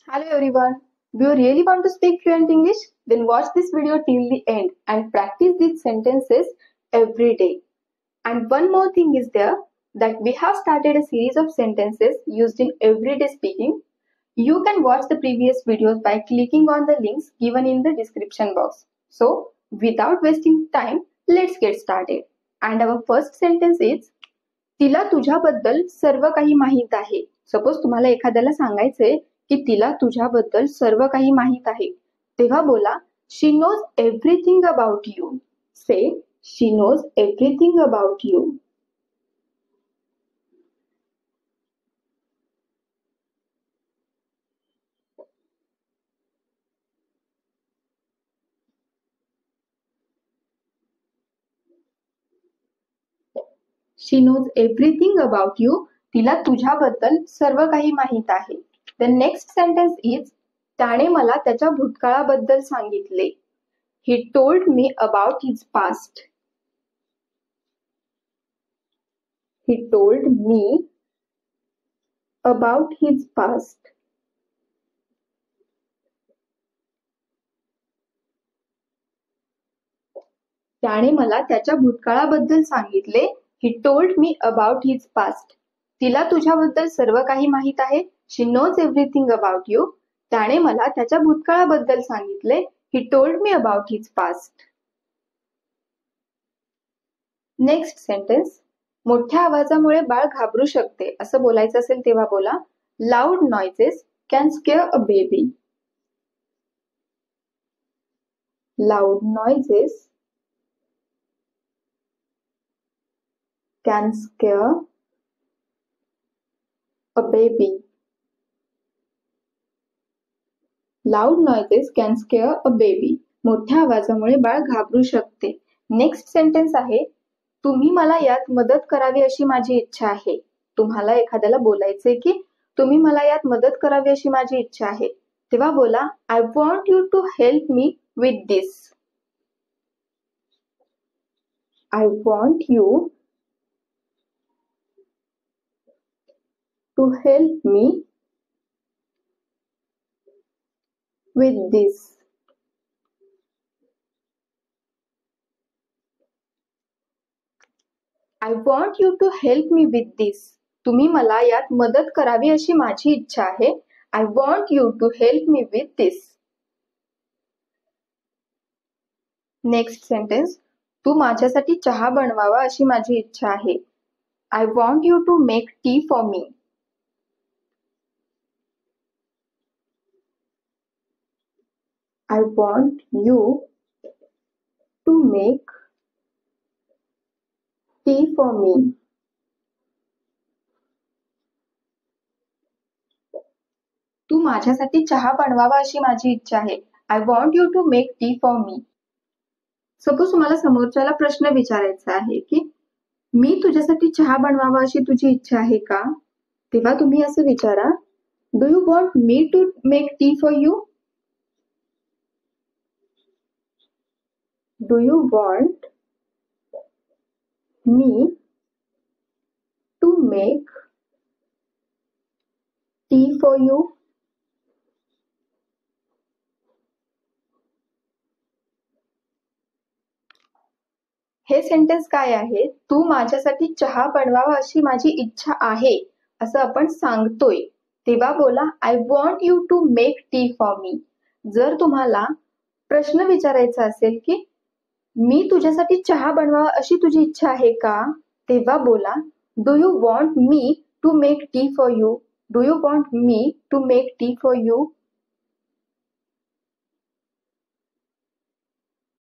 Hello everyone. Do you really want to speak fluent English? Then watch this video till the end and practice these sentences every day. And one more thing is there that we have started a series of sentences used in everyday speaking. You can watch the previous videos by clicking on the links given in the description box. So, without wasting time, let's get started. And our first sentence is तिला तुझ्याबद्दल सर्व काही माहित आहे. Suppose तुम्हाला एखाद्याला सांगायचंय की तिला तुझ्याबद्दल सर्व काही माहित आहे, तेव्हा बोला she knows everything about you. Say she knows everything about you. She knows everything about you. तिला तुझ्याबद्दल सर्व काही माहित आहे. द नेक्स्ट सेंटेन्स इज त्याने मला त्याच्या भूतकाळाबद्दल सांगितले. He told me about his past. He told me about his past. त्याने मला त्याच्या भूतकाळाबद्दल सांगितले. He told me about his past. तिला तुझ्याबद्दल सर्व काही माहित आहे. शी नोज एव्हरीथिंग अबाउट यू. त्याने मला त्याच्या भूतकाळाबद्दल सांगितले. He told me about his past. Next sentence मोठ्या आवाजामुळे बाळ घाबरू शकते असं बोलायचं असेल तेव्हा बोला loud noises can scare a baby. Loud noises can scare a baby. Loud noises can scare a baby. मोठ्या आवाजामुळे बाळ घाबरू शकते. नेक्स्ट सेंटेन्स आहे तुम्ही मला यात मदत करावी अशी माझी इच्छा आहे. तुम्हाला एखाद्याला बोलायचे की तुम्ही मला यात मदत करावी अशी माझी इच्छा आहे, तेव्हा बोला I want you to help me with this. I want you to help me with this. I want you to help me with this. तुम्ही मला यात मदत करावी अशी माझी इच्छा आहे. I want you to help me with this. Next sentence तू माझ्यासाठी चहा बनवावा अशी माझी इच्छा आहे. I want you to make tea for me. I want you to make tea for me. तू माझ्यासाठी चहा बनवावा अशी माझी इच्छा आहे. I want you to make tea for me. Suppose तुम्हाला समोरच्याला प्रश्न विचारायचा आहे की मी तुझ्यासाठी चहा बनवावा अशी तुझी इच्छा आहे का, तेव्हा तुम्ही असं विचारा do you want me to make tea for you. Do you want me to make tea for you? हे सेंटेन्स काय आहे, तू माझ्यासाठी चहा बनवावा अशी माझी इच्छा आहे असं आपण सांगतोय, तेव्हा बोला I want you to make tea for me. जर तुम्हाला प्रश्न विचारायचा असेल की मी तुझ्यासाठी चहा बनवावा अशी तुझी इच्छा आहे का, तेव्हा बोला do you want me to make tea for you. Do you want me to make tea for you.